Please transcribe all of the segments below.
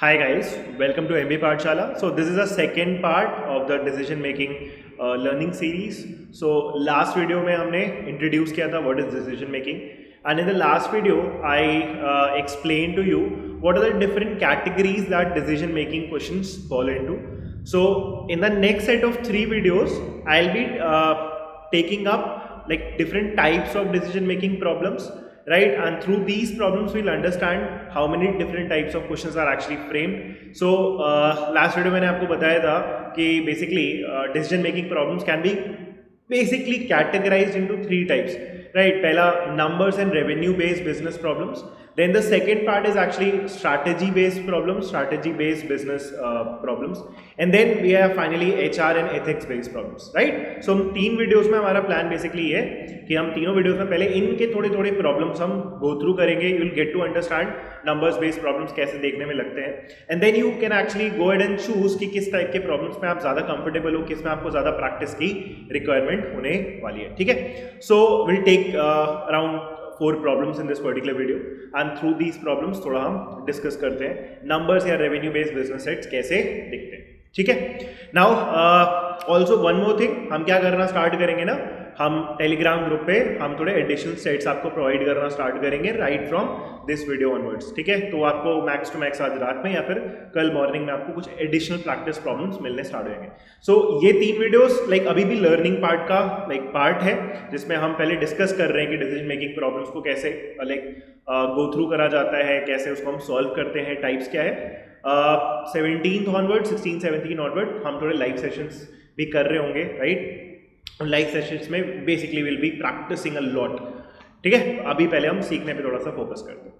Hi guys, welcome to MBA Pathshala. So this is a second part of the decision making learning series. So last video में हमने introduce किया था what is decision making, and in the last video I explained to you what are the different categories that decision making questions fall into. So in the next set of 3 videos I'll be taking up like different types of decision making problems, right? And through these problems we'll understand how many different types of questions are actually framed. So last video मैंने आपको बताया था कि basically decision making problems can be basically categorized into 3 types, right? पहला numbers and revenue based business problems. Then the second part is actually strategy based problems, strategy based business problems, and then we have finally HR and ethics based problems, right? So हम 3 videos में हमारा plan basically ये कि हम तीनों videos में पहले इनके थोड़े थोड़े प्रॉब्लम्स हम गो थ्रू करेंगे. You will get to understand numbers based problems कैसे देखने में लगते हैं, and then you can actually go ahead and choose कि किस टाइप के प्रॉब्लम्स में आप ज़्यादा कंफर्टेबल हो, किस में आपको ज़्यादा प्रैक्टिस की रिक्वायरमेंट होने वाली है. ठीक है, so will take around 4 problems in this particular video, and through these problems थोड़ा हम डिस्कस करते हैं नंबर्स या रेवेन्यू बेस्ड बिजनेस सेट्स कैसे दिखते हैं. ठीक है, now also one more thing, हम क्या करना स्टार्ट करेंगे ना, हम टेलीग्राम ग्रुप पे हम थोड़े एडिशनल सेट्स आपको प्रोवाइड करना स्टार्ट करेंगे right from this video onwards. ठीक है, तो आपको मैक्स टू मैक्स आज रात में या फिर कल मॉर्निंग में आपको कुछ एडिशनल प्रैक्टिस प्रॉब्लम्स मिलने स्टार्ट होंगे. सो ये 3 वीडियोस लाइक अभी भी लर्निंग पार्ट का पार्ट है, जिसमें हम पहले डिस्कस कर रहे हैं कि डिसीजन मेकिंग प्रॉब्लम्स को कैसे गो थ्रू करा जाता है, कैसे उसको हम सॉल्व करते हैं, टाइप्स क्या है. 17th ऑनवर्ड, 16-17 ऑनवर्ड हम थोड़े लाइव सेशंस भी कर रहे होंगे, राइट? लाइव सेशंस में basically will be practicing a lot. ठीक है, अभी पहले हम सीखने पे थोड़ा सा फोकस करते हैं,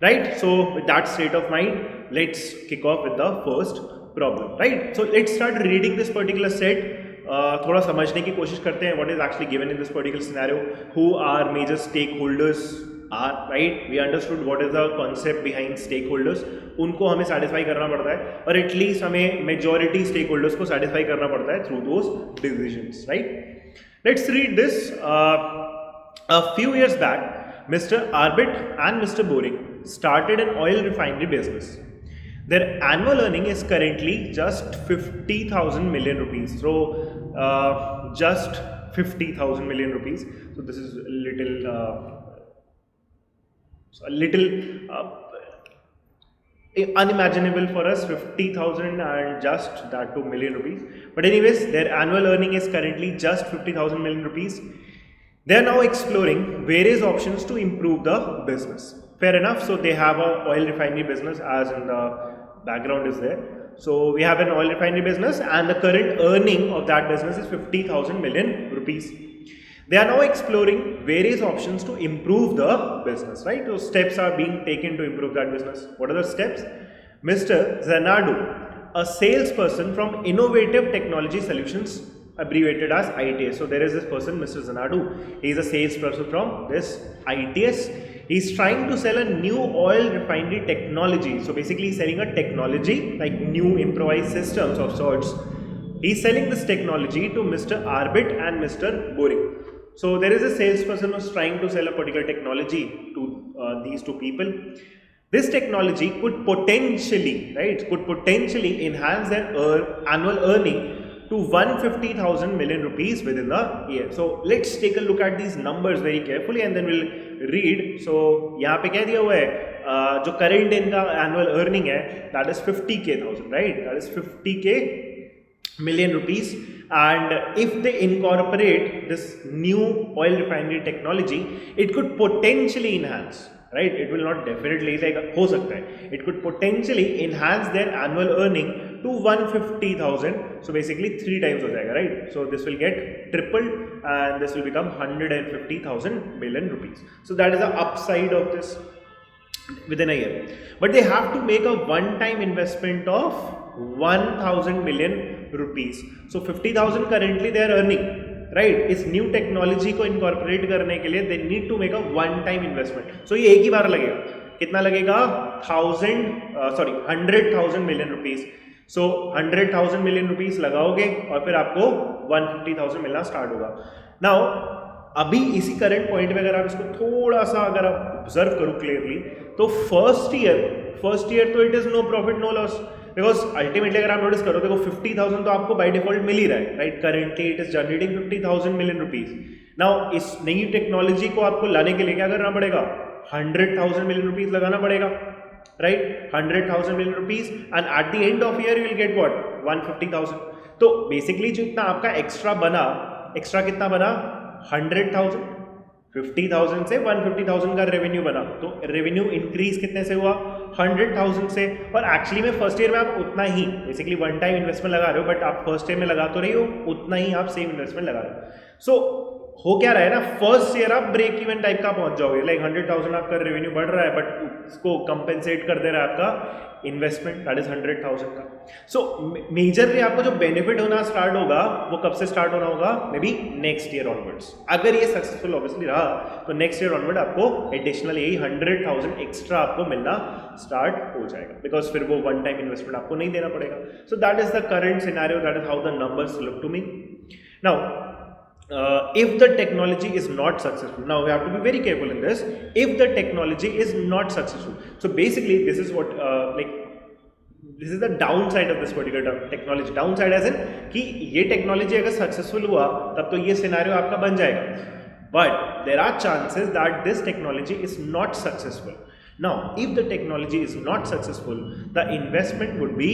right? So with that state of mind let's kick off with the first problem, right? So let's start reading this particular set. थोड़ा समझने की कोशिश करते हैं what is actually given in this particular scenario, who are major stakeholders are, right? We understood what is the concept behind stakeholders. उनको हमें satisfy करना पड़ता है, और एटलीस्ट हमें मेजॉरिटी स्टेक होल्डर्स को सेटिस्फाई करना पड़ता है through those decisions, right? Let's read this. A few years back, Mr. Arbit and Mr. Boring started an oil refinery business. Their annual earning is currently just 50,000 million rupees. So, just 50,000 million rupees. So this is a little unimaginable for us, 50,000 and just that 2 million rupees. But anyways, their annual earning is currently just 50,000 million rupees. They are now exploring various options to improve the business. Fair enough. So they have a oil refinery business, as in the background is there. So we have an oil refinery business, and the current earning of that business is 50,000 million rupees. They are now exploring various options to improve the business, right? So steps are being taken to improve that business. What are the steps? Mr. Zanadu, a salesperson from Innovative Technology Solutions, abbreviated as ITS. So there is this person, Mr. Zanadu. He is a salesperson from this ITS. He is trying to sell a new oil refinery technology. So basically he's selling a technology like new improvised systems of sorts. He is selling this technology to Mr. Arbit and Mr. Boring. So there is a salesperson who is trying to sell a particular technology to these 2 people. This technology could potentially, right, could potentially enhance their annual earning to 150,000 million rupees within the year. So let's take a look at these numbers very carefully and then we'll read. So यहाँ पे क्या दिया हुआ है, जो current इनका annual earning है that is 50k thousand, right? That is 50k million rupees, and if they incorporate this new oil refinery technology, it could potentially enhance, right? It will not definitely like हो सकता है, it could potentially enhance their annual earning to 150,000. So basically 3 times हो जाएगा, right? So this will get tripled and this will become 150,000 million rupees. So that is the upside of this within a year, but they have to make a one-time investment of 1,000 million rupees. So 50,000 currently they are earning, right? इस new technology को incorporate करने के लिए they need to make a one-time investment. So ये एक ही बार लगेगा, कितना लगेगा? 100,000 million rupees. So 100,000 million rupees लगाओगे और फिर आपको 150,000 मिलना स्टार्ट होगा. Now अभी इसी करंट पॉइंट में अगर आप इसको थोड़ा सा अगर आप ऑब्जर्व करो क्लियरली, तो फर्स्ट ईयर फर्स्ट ईयर तो it is no profit no loss, because ultimately अगर आप नोटिस करो देखो 50,000 तो आपको बाय डिफॉल्ट मिल ही रहा है, right? Currently it is generating 50,000 million rupees. Now इस नई टेक्नोलॉजी को आपको लाने के लिए क्या करना पड़ेगा? 100,000 मिलियन रुपीज लगाना पड़ेगा, right? 100,000 million rupees and at the end of year you will get what? 150,000। तो बेसिकली जितना आपका एक्स्ट्रा बना, एक्स्ट्रा कितना बना? 100,000। 50,000 से 150,000 का रेवेन्यू बना, तो रेवेन्यू इंक्रीज कितने से हुआ? 100,000 से। और एक्चुअली में फर्स्ट ईयर में आप उतना ही बेसिकली वन टाइम इन्वेस्टमेंट लगा रहे हो, बट आप फर्स्ट ईयर में लगा तो रही हो उतना ही आप सेम इन्वेस्टमेंट लगा रहे हो। सो हो क्या रहा है ना, फर्स्ट ईयर आप ब्रेक इवन टाइप का पहुंच जाओगे, लाइक 100,000 आपका रेवेन्यू बढ़ रहा है बट उसको कंपेंसेट कर दे रहा है आपका इन्वेस्टमेंट, दैट इज 100,000 का। सो मेजरली आपको जो बेनिफिट होना स्टार्ट होगा वो कब से स्टार्ट होना होगा? May be next year onwards. अगर ये सक्सेसफुल ऑब्वियसली रहा तो नेक्स्ट ईयर ऑनवर्ड आपको एडिशनल यही 100,000 एक्स्ट्रा आपको मिलना स्टार्ट हो जाएगा, बिकॉज फिर वो वन टाइम इन्वेस्टमेंट आपको नहीं देना पड़ेगा। So that is the current scenario, that is how the numbers look to me. Now if the technology is not successful, now we have to be very careful in this, if the technology is not successful, so basically this is what this is the downside of this particular technology. Downside as in कि ये technology अगर successful हुआ तब तो ये scenario आपका बन जाएगा, but there are chances that this technology is not successful. Now if the technology is not successful, the investment would be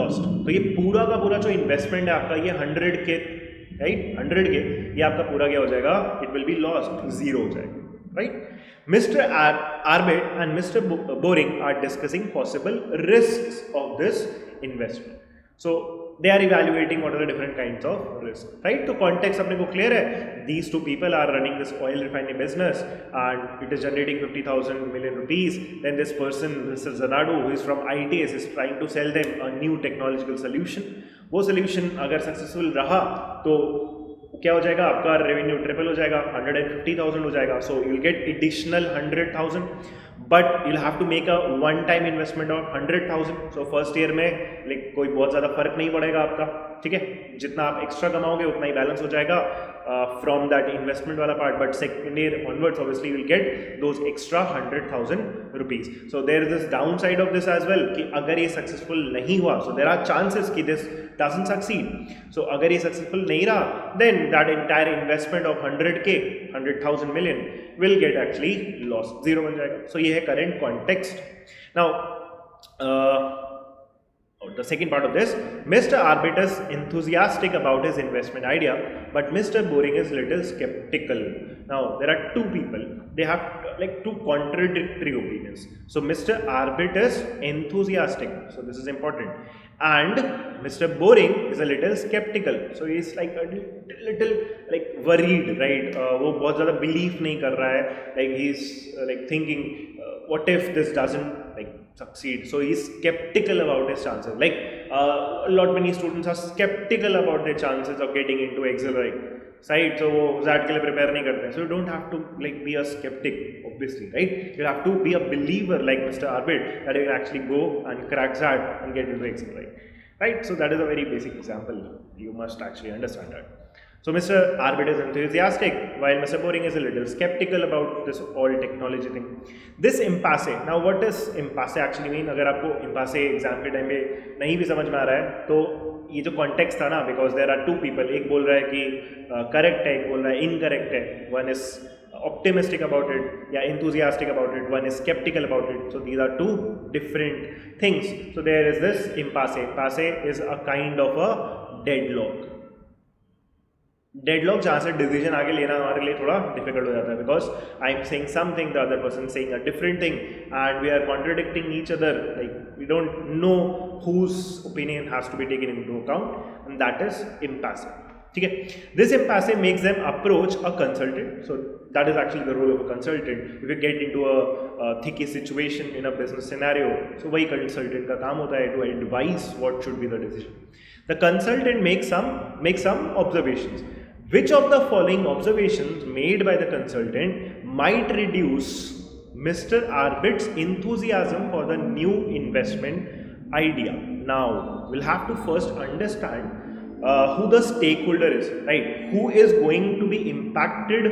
lost. तो ये पूरा का पूरा जो investment है आपका, ये 100K, राइट? 100K, ये आपका पूरा क्या हो जाएगा? It will be lost, zero हो जाएगा, right? Mister Arbit and mister Boring are discussing possible risks of this investment. So they are evaluating what are the different kinds of risk, right? तो context अपने को clear है, these two people are running this oil refining business and it is generating 50,000 million rupees. Then this person, Mr. Zanadu, who is from ITS, is trying to sell them a new technological solution. वो solution अगर successful रहा तो क्या हो जाएगा? आपका revenue triple हो जाएगा, 150,000 हो जाएगा, so you'll get additional 100,000, but you'll have to make a one time investment of 100,000. so first year में like कोई बहुत ज़्यादा फर्क नहीं पड़ेगा आपका, ठीक है? जितना आप एक्स्ट्रा कमाओगे उतना ही बैलेंस हो जाएगा फ्रॉम दैट इन्वेस्टमेंट वाला part, but second year onwards obviously you will get those extra 100,000 rupees. So there is this downside of this as well कि अगर ये सक्सेसफुल नहीं हुआ, सो देयर आर चांसेस कि this doesn't succeed. So अगर ये successful नहीं रहा, then that entire investment of 100K, 100,000 million will get actually loss, zero बन जाएगा। सो ये है current context. Now the second part of this, Mr. Arbit is enthusiastic about his investment idea, but Mr. Boring is little skeptical. Now there are two people, they have like two contradictory opinions. So Mr. Arbit is enthusiastic, so this is important, and Mr. Boring is a little skeptical, so he is like a little like worried, right? वो बहुत ज़्यादा believe नहीं कर रहा है, like he is like thinking what if this doesn't like succeed, so he's skeptical about his chances. Like a lot many students are skeptical about their chances of getting into Excel site, so वो ZAT के लिए prepare नहीं करते हैं. So you don't have to like be a skeptic, obviously, right? You have to be a believer like Mr. Arbit, that you can actually go and crack ZAT and get into Excel, right? So that is a very basic example. You must actually understand that. So Mr. Arbit is enthusiastic, while Mr. Boring is a little skeptical about this all technology thing. This impasse. Now what does impasse actually mean? अगर आपको impasse exam के time पे नहीं भी समझ में आ रहा है, तो ये जो कॉन्टेक्स्ट था ना, because there are two people, एक बोल रहा है कि करेक्ट है, एक बोल रहा है इनकरेक्ट है. One is optimistic about it, yeah, enthusiastic about it, one is skeptical about it. So these are two different things. So there is this impasse. Impasse is a kind of a deadlock. Deadlock जहाँ से decision आगे लेना हमारे लिए थोड़ा difficult हो जाता है, because I am saying something, the other person saying a different thing and we are contradicting each other, like we don't know whose opinion has to be taken into account, and that is impasse. ठीक है, this impasse makes them approach a consultant. So that is actually the role of a consultant. If you get into a tricky situation in a business scenario, so वही consultant का काम होता है to advice what should be the decision. The consultant make some observations. Which of the following observations made by the consultant might reduce Mr. Arbit's enthusiasm for the new investment idea? Now, we'll have to first understand who the stakeholder is, right? Who is going to be impacted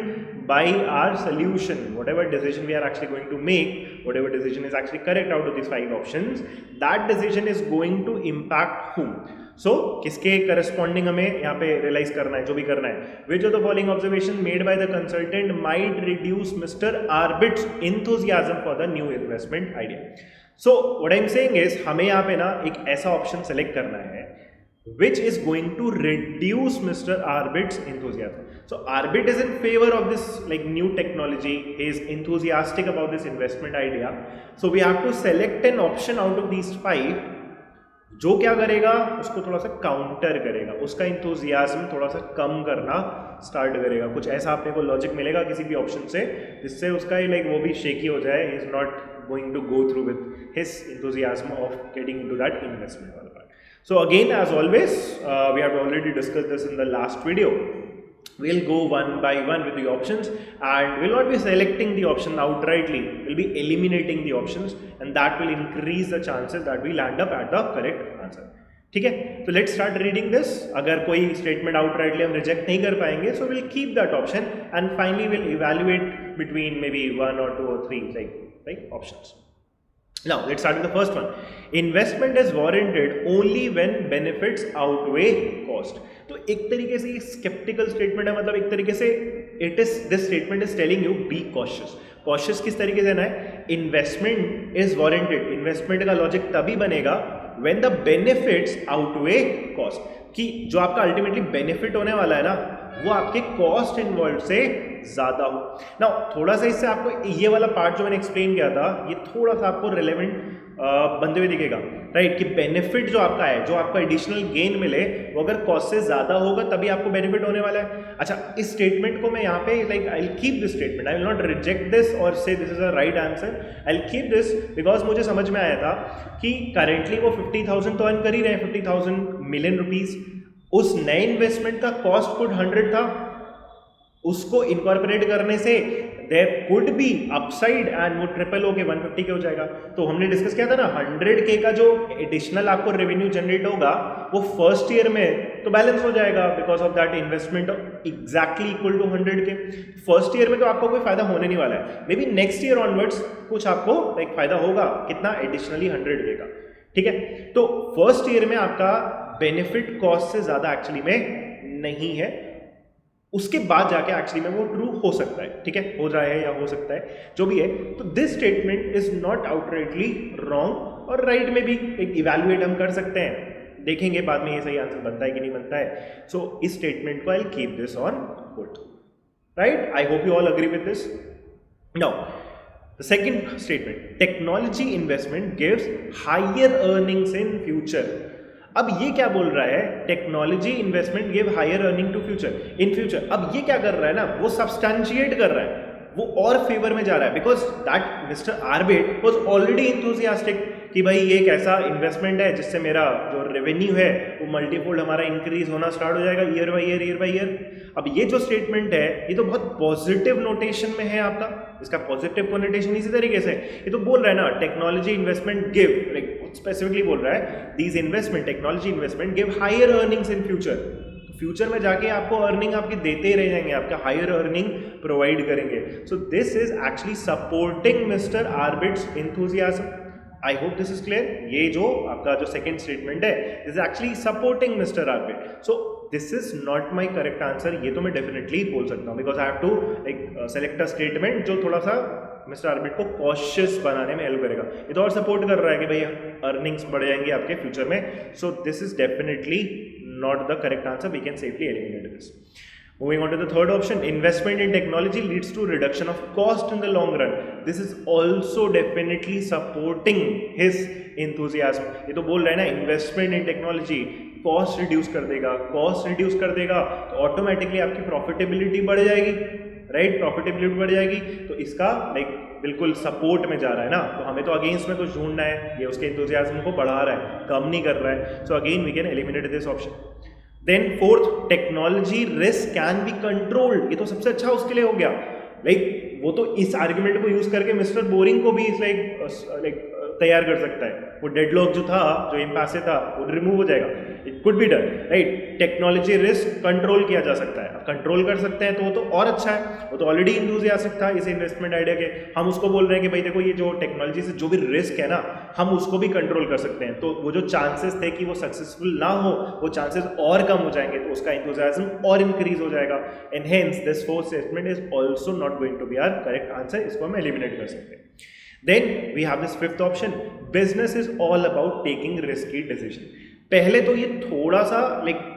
by our solution, whatever decision we are actually going to make, whatever decision is actually correct out of these 5 options, that decision is going to impact whom. So किसके corresponding हमें यहाँ पे realize करना है, जो भी करना है. Which of the following observation made by the consultant might reduce Mr. Arbit's enthusiasm for the new investment idea. So what I'm saying is हमें यहाँ पे ना एक ऐसा option select करना है which is going to reduce Mr. Arbit's enthusiasm. So Arbit is in favor of this like new technology. He is enthusiastic about this investment idea. So we have to select an option out of these 5 जो क्या करेगा, उसको थोड़ा सा counter करेगा, उसका enthusiasm थोड़ा सा कम करना स्टार्ट करेगा. कुछ ऐसा आपने को लॉजिक मिलेगा किसी भी ऑप्शन से जिससे उसका लाइक वो भी शेकी हो जाए. He is not going to go through with his enthusiasm of getting into that investment वाला part. So again, as always, we have already discussed this in the last video. We'll go one by one with the options and we'll not be selecting the option outrightly. We'll be eliminating the options and that will increase the chances that we land up at the correct answer. ठीक है, तो let's start reading this. अगर कोई statement outrightly हम reject नहीं कर पाएंगे, so we'll keep that option and finally we'll evaluate between maybe 1 or 2 or 3 like options. Now let's start with the first one. Investment is warranted only when benefits outweigh cost. तो एक तरीके से ये skeptical statement है, मतलब एक तरीके से this statement is telling you be cautious. Cautious किस तरीके से ना है, investment is warranted. Investment का logic तभी बनेगा when the benefits outweigh cost. कि जो आपका ultimately benefit होने वाला है ना, वो आपके कॉस्ट इन्वॉल्व से ज़्यादा हो. नाउ थोड़ा सा इससे आपको ये वाला पार्ट जो मैंने एक्सप्लेन किया था, ये थोड़ा सा आपको रिलेवेंट बनते हुए दिखेगा, राइट. कि बेनिफिट जो आपका है, जो आपका एडिशनल गेन मिले, वो अगर कॉस्ट से ज़्यादा होगा तभी आपको बेनिफिट होने वाला है. अच्छा, इस स्टेटमेंट को मैं यहाँ पे like I will keep this statement, I will not reject this और से this is a right answer. I will keep this because मुझे समझ में आया था कि करेंटली वो 50,000 तो अर्न कर ही रहे हैं, 50,000 मिलियन रुपीज़. उस नए इन्वेस्टमेंट का कॉस्ट कुड 100 था, उसको इनकॉर्पोरेट करने से there could be upside and वो ट्रिपल होके 150 के हो जाएगा. तो हमने डिस्कस किया था ना, 100K का जो एडिशनल आपको रेवेन्यू जनरेट होगा वो फर्स्ट ईयर में तो बैलेंस हो जाएगा because of that investment exactly equal to 100K. First year में तो आपको कोई फायदा होने नहीं वाला है, maybe next year onwards कुछ आपको लाइक फायदा होगा, कितना, एडिशनली 100K का. ठीक है, तो फर्स्ट ईयर में आपका बेनिफिट कॉस्ट से ज्यादा एक्चुअली में नहीं है, उसके बाद जाके एक्चुअली में वो ट्रू हो सकता है. ठीक है, हो रहा है या हो सकता है, जो भी है. तो this statement is not outrightly wrong और राइट में भी एक इवैल्यूएट हम कर सकते हैं, देखेंगे बाद में ये सही आंसर बनता है कि नहीं बनता है. सो इस स्टेटमेंट को I will keep this on foot, right. I hope you all agree with this. Now the second statement, technology investment gives higher earnings in future. अब ये क्या बोल रहा है, technology investment give higher earning to future, in future. अब ये क्या कर रहा है ना, वो सब्सटैंशिएट कर रहा है, वो और फेवर में जा रहा है because that mister orbit was already enthusiastic कि भाई ये एक ऐसा इन्वेस्टमेंट है जिससे मेरा जो रेवेन्यू है वो मल्टीफोल्ड हमारा इंक्रीज होना स्टार्ट हो जाएगा ईयर बाई ईयर. अब ये जो स्टेटमेंट है ये तो बहुत पॉजिटिव नोटेशन में है आपका, इसका पॉजिटिव कोनोटेशन इसी तरीके से ये तो बोल रहा है ना, technology investment give, like specifically बोल रहा है these investment, technology investment give higher earnings in future. Future में जाके आपको अर्निंग आपकी देते ही रह जाएंगे, आपका हायर अर्निंग प्रोवाइड करेंगे. So this is actually supporting mister Arbit's enthusiasm. I hope this is clear. ये जो आपका जो सेकंड स्टेटमेंट है this is actually supporting mister Arbit. So this is not my correct answer, ये तो मैं definitely बोल सकता हूँ because I have to like select a statement जो थोड़ा सा मिस्टर आर्बिट को कॉशियस बनाने में हेल्प करेगा. ये तो और सपोर्ट कर रहा है कि भाई अर्निंग्स बढ़ जाएंगे आपके फ्यूचर में. सो this is definitely not the correct answer. We can safely eliminate this. Moving on to the third option, investment in technology leads to reduction of cost in the long run. This is also definitely supporting his enthusiasm. ये तो बोल रहा है ना, investment in technology cost reduce कर देगा, तो automatically आपकी प्रॉफिटेबिलिटी बढ़ जाएगी, राइट. प्रॉफिटेबिलिटी बढ़ जाएगी तो इसका लाइक बिल्कुल सपोर्ट में जा रहा है ना, तो हमें तो अगेंस्ट में कुछ ढूंढना है, ये उसके एंथुसियाज्म को बढ़ा रहा है, कम नहीं कर रहा है. So again we can eliminate this option. Then fourth, technology risk can be controlled. ये तो सबसे अच्छा उसके लिए हो गया, लाइक वो तो इस आर्ग्यूमेंट को यूज करके मिस्टर बोरिंग को भी लाइक तैयार कर सकता है, वो डेडलॉक जो था, जो इम्पैसे था, वो रिमूव हो जाएगा, it could be done, right. Technology risk control किया जा सकता है, अब कंट्रोल कर सकते हैं तो वो तो और अच्छा है, वो तो ऑलरेडी इंथुसियास्टिक था इस इन्वेस्टमेंट आइडिया के, हम उसको बोल रहे हैं कि भाई देखो ये जो टेक्नोलॉजी से जो भी रिस्क है ना, हम उसको भी कंट्रोल कर सकते हैं, तो वो जो चांसेस थे कि वो सक्सेसफुल ना हो, वो चांसेस और कम हो जाएंगे, तो उसका इंथुसियाज्म और इंक्रीज हो जाएगा, and hence this fourth statement is also not going to be our correct answer, इसको हम एलिमिनेट कर सकते हैं। Then we have this fifth option, business is all about taking risky decision। पहले तो ये थोड़ा सा लाइक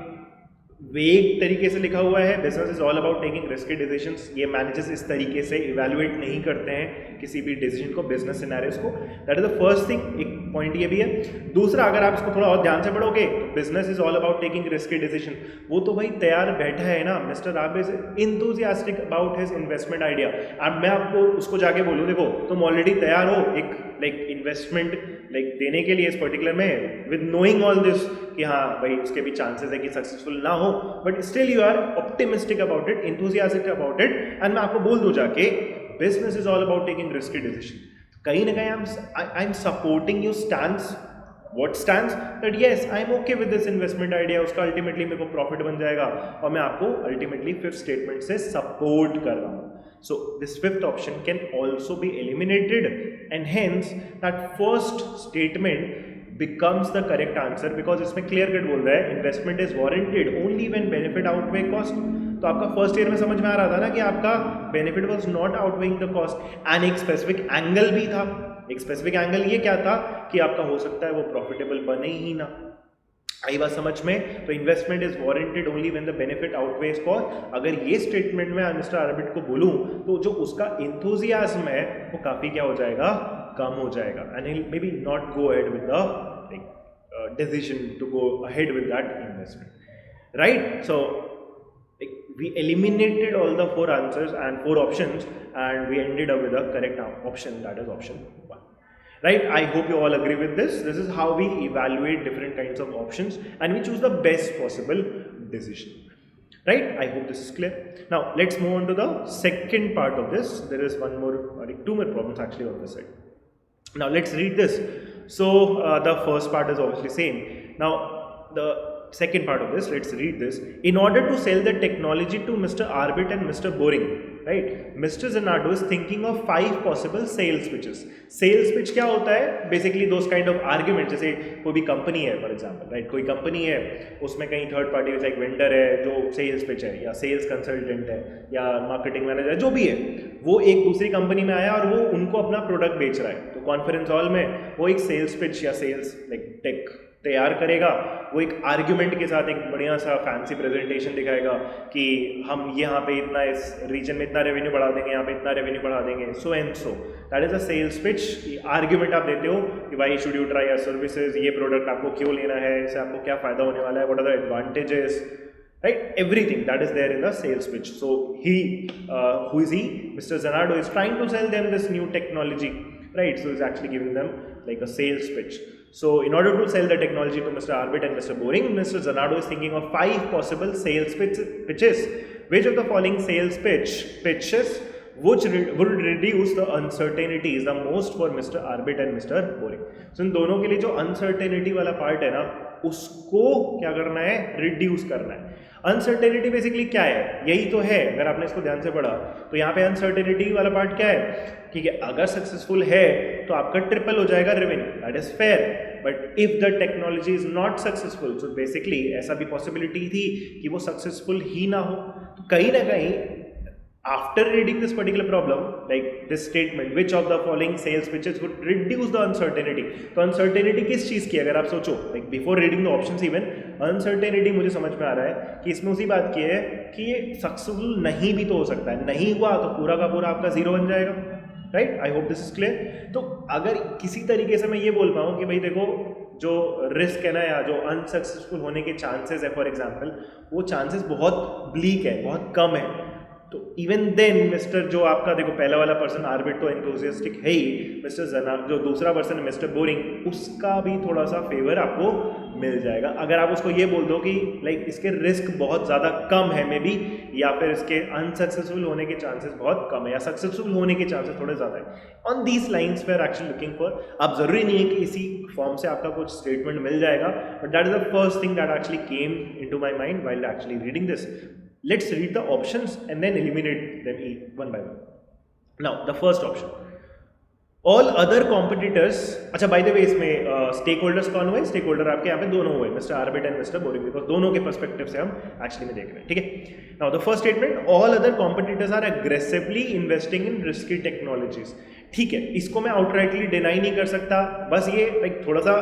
वेग तरीके से लिखा हुआ है, business is all about taking risky decisions, ये मैनेजर्स इस तरीके से इवैल्यूएट नहीं करते हैं किसी भी डिसीजन को, बिजनेस सिनेरियोस को, that is the first thing, एक पॉइंट ये भी है। दूसरा, अगर आप इसको थोड़ा और ध्यान से पढ़ोगे, business is all about taking risky decision, वो तो भाई तैयार बैठा है ना, mister Abid is enthusiastic about his investment idea. अब मैं आपको उसको जाके बोलूँ देखो तुम ऑलरेडी तैयार हो एक लाइक इन्वेस्टमेंट लाइक देने के लिए इस पर्टिकुलर में, विद नोइंग ऑल दिस कि हाँ भाई उसके भी चांसेस है कि सक्सेसफुल ना हो, but still you are optimistic about it, enthusiastic about it, and मैं आपको बोल दूं जाके business is all about taking risky decision, कहीं ना कहीं I am supporting you stands, what stands that yes I am okay with this investment idea, उसका ultimately मेरे को प्रॉफिट बन जाएगा, और मैं आपको अल्टीमेटली फिफ्थ स्टेटमेंट से सपोर्ट कर रहा हूँ। So this fifth option can also be eliminated, and hence that first statement becomes the correct answer, because इसमें clear cut बोल रहा है investment is warranted only when benefit outweigh cost। तो आपका फर्स्ट ईयर में समझ में आ रहा था ना कि आपका benefit was not outweighing the cost, and एक स्पेसिफिक एंगल भी था, एक स्पेसिफिक एंगल ये क्या था कि आपका हो सकता है वो प्रॉफिटेबल बने ही ना। आई बात समझ में? तो investment is warranted only when the benefit outweighs cost. अगर ये स्टेटमेंट में मिस्टर आर्बिट को बोलूं तो जो उसका इंथुजियाज्म है वो काफी क्या हो जाएगा, कम हो जाएगा, and he may be not go ahead with the decision to go ahead with that investment, right. So we eliminated all the four answers and four options, and we ended up with a correct option, that is option 1, right? I hope you all agree with this. This is how we evaluate different kinds of options and we choose the best possible decision, right? I hope this is clear. Now let's move on to the second part of this. There is one more two more problems actually on this side. Now let's read this. So the first part is obviously same. Now the second part of this, let's read this. In order to sell the technology to Mr. Arbit and Mr. Boring, right, Mr. Zanardo is thinking of 5 possible sales pitches. Sales pitch क्या होता है? Basically those kind of arguments, जैसे कोई भी company है, for example, right, कोई company है, उसमें कहीं थर्ड पार्टी जैसे एक वेंडर है जो सेल्स पिच है, या सेल्स कंसल्टेंट है, या मार्केटिंग मैनेजर, जो भी है, वो एक दूसरी कंपनी में आया और वो उनको अपना प्रोडक्ट बेच रहा है, तो कॉन्फ्रेंस हॉल में वो एक सेल्स पिच या सेल्स लाइक टेक तैयार करेगा, वो एक आर्ग्यूमेंट के साथ एक बढ़िया सा फैंसी प्रेजेंटेशन दिखाएगा कि हम यहाँ पे इतना, इस रीजन में इतना रेवेन्यू बढ़ा देंगे, यहाँ पे इतना रेवेन्यू बढ़ा देंगे, so and so, that is a sales pitch. Argument आप देते हो कि भाई should you try our services, ये प्रोडक्ट आपको क्यों लेना है, इससे आपको क्या फायदा होने वाला है, what are the advantages, right, everything that is there in the sales pitch. So he who is he, Mr. Zanardo is trying to sell them this new technology, right? So he's actually giving them like a sales pitch. So in order to sell the technology to Mr. Arbit and Mr. Boring, Mr. Zanardo is thinking of 5 possible sales pitches. Which of the following sales pitches which would reduce the uncertainties the most for Mr. Arbit and Mr. Boring? So इन दोनों के लिए जो uncertainty वाला part है ना, उसको क्या करना है, रिड्यूस करना है। अनसर्टेनिटी बेसिकली क्या है, यही तो है, अगर आपने इसको ध्यान से पढ़ा तो यहाँ पे अनसर्टेनिटी वाला पार्ट क्या है, ठीक है, अगर सक्सेसफुल है तो आपका ट्रिपल हो जाएगा revenue, that is fair, but if the technology is not successful, so basically ऐसा भी पॉसिबिलिटी थी कि वो सक्सेसफुल ही ना हो। तो कहीं ना कहीं after reading this particular problem, like this statement, which of the following sales pitches would reduce the uncertainty? तो uncertainty किस चीज़ की, अगर आप सोचो, like before reading the options even, uncertainty मुझे समझ में आ रहा है कि इसमें उसी बात की है कि ये सक्सेसफुल नहीं भी तो हो सकता है, नहीं हुआ तो पूरा का पूरा आपका जीरो बन जाएगा, right? I hope this is clear. तो अगर किसी तरीके से मैं ये बोल पाऊँ कि भाई देखो जो रिस्क है ना, या जो अनसक्सेसफुल होने के चांसेस है फॉर एग्जाम्पल, वो चांसेस बहुत ब्लीक है, बहुत कम है, तो इवन देन मिस्टर जो आपका देखो पहला वाला पर्सन आर्बिट तो एंथुसियास्टिक है ही, मिस्टर जना जो दूसरा पर्सन है मिस्टर बोरिंग, उसका भी थोड़ा सा फेवर आपको मिल जाएगा अगर आप उसको ये बोल दो कि लाइक इसके रिस्क बहुत ज़्यादा कम है मे बी, या फिर इसके अनसक्सेसफुल होने के चांसेस बहुत कम है या सक्सेसफुल होने के चांसेस थोड़े ज़्यादा है। On these lines we are actually looking for. अब ज़रूरी नहीं है कि इसी फॉर्म से आपका कुछ स्टेटमेंट मिल जाएगा, but that is the first thing that actually came into my mind while actually reading this. Let's read the options and then eliminate them one by one. Now, the first option. All other competitors. अच्छा by the way इसमें stake holders कौन हुए? Stake holder आपके यहाँ पे दोनों हुए, mister Arbit and mister boring, because दोनों के पर्सपेक्टिव से हम एक्चुअली में देख रहे हैं, ठीक है। Now the first statement, all other competitors are aggressively investing in risky technologies. ठीक है, इसको मैं आउटराइटली डिनाई नहीं कर सकता, बस ये लाइक थोड़ा सा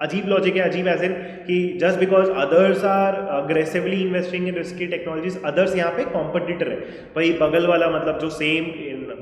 अजीब लॉजिक है, अजीब एज इन कि just because others are aggressively investing in risky technologies, others यहाँ पे कॉम्पिटिटर है, भाई बगल वाला मतलब जो सेम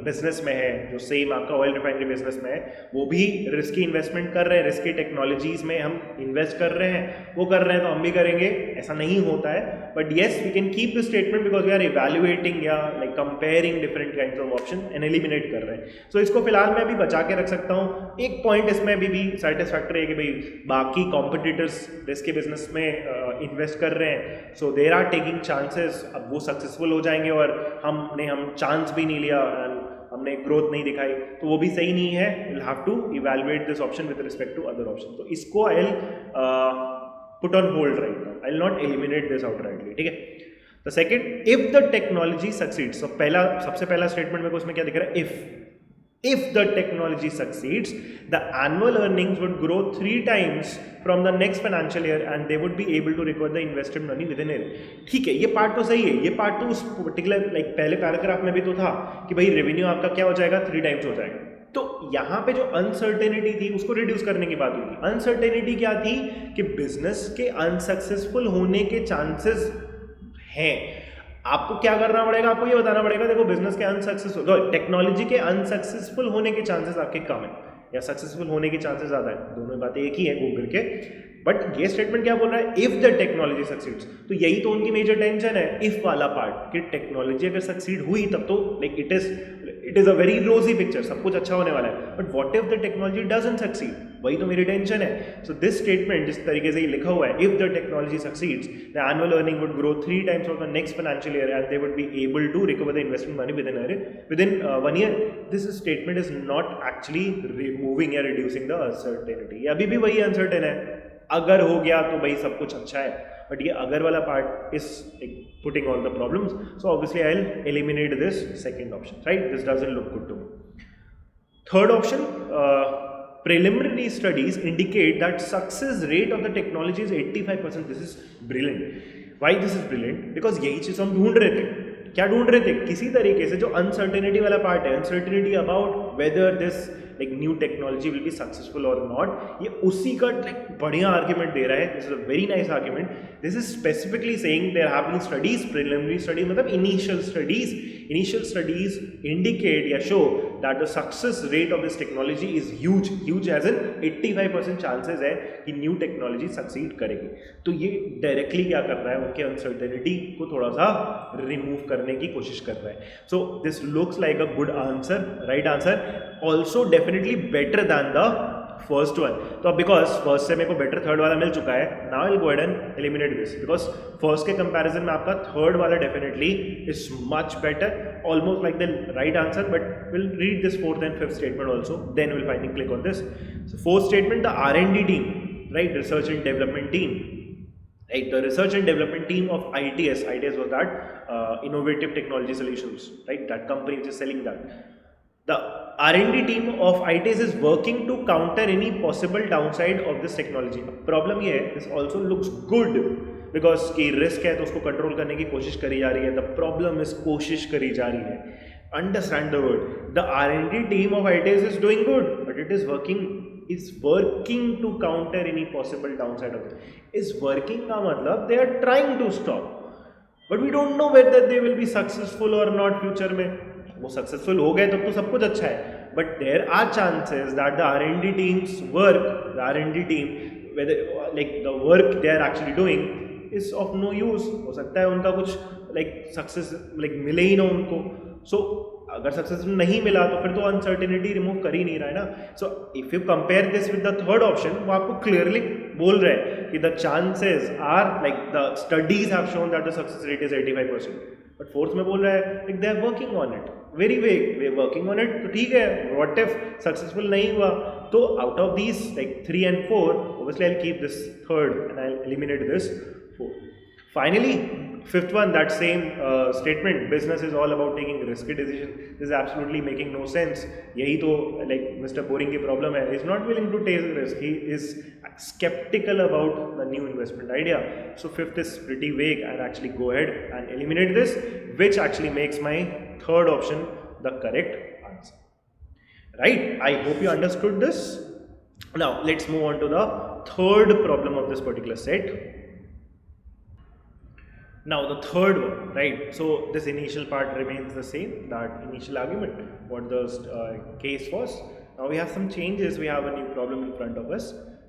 बिजनेस में है, जो सेम आपका ऑयल रिफाइनरी बिजनेस में है, वो भी रिस्की इन्वेस्टमेंट कर रहे हैं, रिस्की टेक्नोलॉजीज में हम इन्वेस्ट कर रहे हैं, वो कर रहे हैं तो हम भी करेंगे, ऐसा नहीं होता है। But yes we can keep the statement because we are evaluating या like comparing different kinds of option and eliminate कर रहे हैं। सो इसको फिलहाल मैं अभी बचा के रख सकता हूँ। एक पॉइंट इसमें अभी भी सेटिस्फैक्टरी है कि भाई बाकी कॉम्पिटिटर्स रिस्की बिजनेस में इन्वेस्ट कर रहे हैं, सो देर आर टेकिंग चांसेस, अब वो सक्सेसफुल हो जाएंगे और हम चांस भी नहीं लिया एंड हमने ग्रोथ नहीं दिखाई, तो वो भी सही नहीं है। Will have to evaluate this option with respect to other option. तो इसको I will put on hold right now, I will not eliminate this outrightly, ठीक है। The second, if the technology succeeds, तो सबसे पहला स्टेटमेंट में उसमें क्या दिख रहा है, if the technology succeeds, the annual earnings would grow 3 times from the next financial year and they would be able to recover the invested money within a year। ठीक है, ये पार्ट तो सही है, ये पार्ट तो उस पर्टिकुलर लाइक पहले पैराग्राफ में भी तो था कि भाई रेवेन्यू आपका क्या हो जाएगा, 3 टाइम्स हो जाएगा। तो यहाँ पे जो अनसर्टेनिटी थी उसको रिड्यूस करने की बात हुई थी। अनसर्टेनिटी क्या थी कि बिजनेस के अनसक्सेसफुल होने के चांसेस हैं। आपको क्या करना पड़ेगा, आपको ये बताना पड़ेगा देखो बिजनेस के अनसक्सेसफुल, टेक्नोलॉजी के अनसक्सेसफुल होने के चांसेस आपके कम है या सक्सेसफुल होने के चांसेस ज़्यादा है, दोनों बातें एक ही है घूम फिर के। बट ये स्टेटमेंट क्या बोल रहा है, इफ द टेक्नोलॉजी सक्सीड्स, तो यही तो उनकी मेजर टेंशन है, इफ वाला पार्ट कि टेक्नोलॉजी अगर सक्सीड हुई तब तो like it is a very रोजी पिक्चर, सब कुछ अच्छा होने वाला है। But what if the technology doesn't succeed, वही तो मेरी टेंशन है। सो दिस स्टेटमेंट जिस तरीके से ये लिखा हुआ है, if the technology succeeds the annual earning would grow 3 times of the next financial year and they would be able to recover the investment money within 1 year. This statement is not actually removing या reducing the uncertainty, अभी भी वही uncertain है। अगर हो गया तो भाई सब कुछ अच्छा है, बट ये अगर वाला part is putting all the problems, so obviously I will eliminate this second option, right, this doesn't look good to me. Third option, preliminary studies indicate that success rate of the technology is 85%. This is brilliant. Why this is brilliant? Because यही चीज हम ढूंढ रहे थे। क्या ढूंढ रहे थे? किसी तरीके से जो अनसर्टेनिटी वाला पार्ट है, uncertainty about whether this like new technology will be successful और नॉट, ये उसी का लाइक बढ़िया आर्ग्यूमेंट दे रहा है। This is a very nice argument. This is specifically saying there have been studies, preliminary study मतलब इनिशियल स्टडीज इंडिकेट या show that the success rate of this technology is huge as an 85% chances है कि new technology succeed करेगी। तो ये directly क्या कर रहा है, उनके अनसर्टेनिटी को थोड़ा सा रिमूव करने की कोशिश कर रहा है। So this looks like a good answer, right answer, also definitely better than the first one. तो अब बिकॉज फर्स्ट से मेरे को बेटर थर्ड वाला मिल चुका है, now I will go ahead and eliminate this, because first के कंपैरिजन में आपका थर्ड वाला definitely is much better, almost like the right answer. But will read this fourth and fifth statement also, then will finally click on this. So fourth statement, the R&D team, right, research and development team, right, the research and development team of ITS was that innovative technology solutions, right, that company which is selling that. The R&D team of ITS is working to counter any possible downside of this technology. Problem ये है, this also looks good because की risk है तो उसको control करने की कोशिश करी जा रही है। The problem is कोशिश करी जा रही है। Understand the word. The R&D team of ITS is doing good, but it is working to counter any possible downside of it. Is working का मतलब they are trying to stop, but we don't know whether they will be successful or not future में। वो successful हो गए तब तो सब कुछ अच्छा है, but there are chances that the R&D team's work, the R&D team, whether like the work they are actually doing is of no use, हो सकता है उनका कुछ लाइक सक्सेस लाइक मिले ही ना उनको. सो अगर सक्सेस नहीं मिला तो फिर तो अनसर्टेनिटी रिमूव कर ही नहीं रहा है ना. So if you compare this with the third option, वो आपको क्लियरली बोल रहा है कि the chances are like the studies have shown that the success rate is 85%. But fourth में बोल रहा है like they are working on it, very we working on it. तो ठीक है, व्हाट इफ सक्सेसफुल नहीं हुआ, तो out of these like 3 and 4 obviously I'll keep this third and I'll eliminate this 4. Finally, fifth one, that same statement, business is all about taking risky decision. This is absolutely making no sense. यही तो like Mr. Boring की problem है. He is not willing to take risk. He is skeptical about the new investment idea. So fifth is pretty vague. I'll actually go ahead and eliminate this, which actually makes my third option the correct answer. Right? I hope you understood this. Now let's move on to the third problem of this particular set. Now the third one, right? So this initial part remains the same, that initial argument, what the case was. Now we have some changes, we have a new problem in front of us.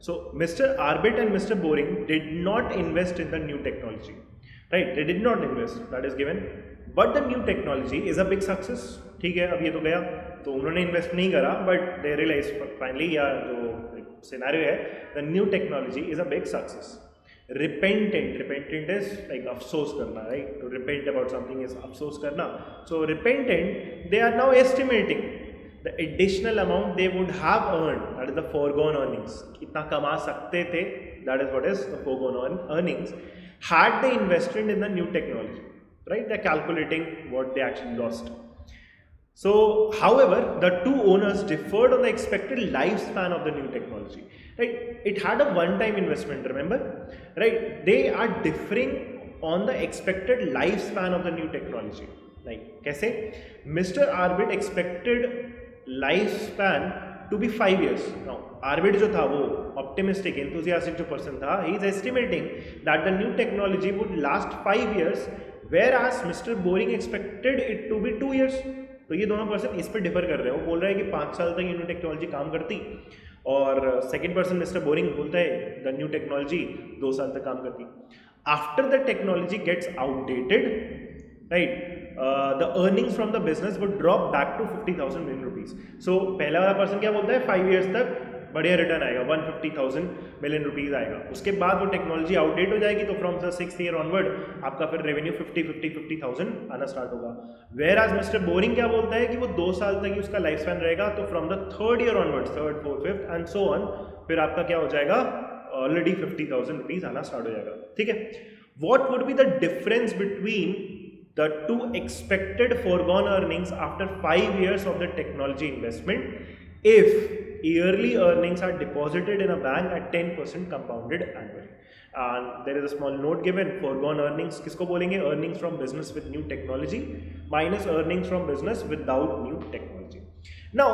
So Mr. Arbit and Mr. Boring did not invest in the new technology, right? They did not invest, that is given. But the new technology is a big success. ठीक है, अब ये तो गया, तो उन्होंने invest नहीं करा, बट दे रियलाइज फाइनली, या जो सिनेरियो है, the new technology is a big success. Repentant is like अफसोस करना, right? To repent about something is अफसोस करना. So repentant, they are now estimating the additional amount they would have earned, that is the foregone earnings. कितना कमा सकते थे, that is what is the foregone earnings, had they invested in the new technology, right? They're calculating what they actually lost. So, however, the two owners differed on the expected lifespan of the new technology. Right? It had a one-time investment, remember? Right? They are differing on the expected lifespan of the new technology. Like, कैसे? Mr. Arbit expected lifespan to be 5 years. Now, Arbit जो था वो optimistic, enthusiastic जो person था, he is estimating that the new technology would last 5 years, whereas Mr. Boring expected it to be 2 years. तो ये दोनों person इस पर डिफर कर रहे हैं. वो बोल रहा है कि 5 साल तक ये न्यू टेक्नोलॉजी काम करती, और सेकंड पर्सन मिस्टर बोरिंग बोलता है द न्यू टेक्नोलॉजी 2 साल तक काम करती. After the technology gets outdated, right, the earnings from the business would drop back to 50,000 million rupees. So पहला वाला पर्सन क्या बोलता है, 5 years तक बढ़िया रिटर्न आएगा, 150,000 million rupees आएगा. उसके बाद वो टेक्नोलॉजी आउटडेट हो जाएगी, तो from the 6th year onward आपका फिर रेवेन्यू 50,000 आना स्टार्ट होगा. वेयर आज मिस्टर बोरिंग क्या बोलता है कि वो 2 साल तक ही उसका लाइफ स्पैन रहेगा, तो from the 3rd year onward, 3rd, 4th, 5th and so on, फिर आपका क्या हो जाएगा, ऑलरेडी 50,000 rupees आना स्टार्ट हो जाएगा. ठीक है. What would be the difference between the two expected foregone earnings after 5 years of the technology investment if yearly earnings are deposited in a bank at 10% compounded annually? And there is a small note given, foregone earnings किसको बोलेंगे, earnings from business with new technology minus earnings from business without new technology. Now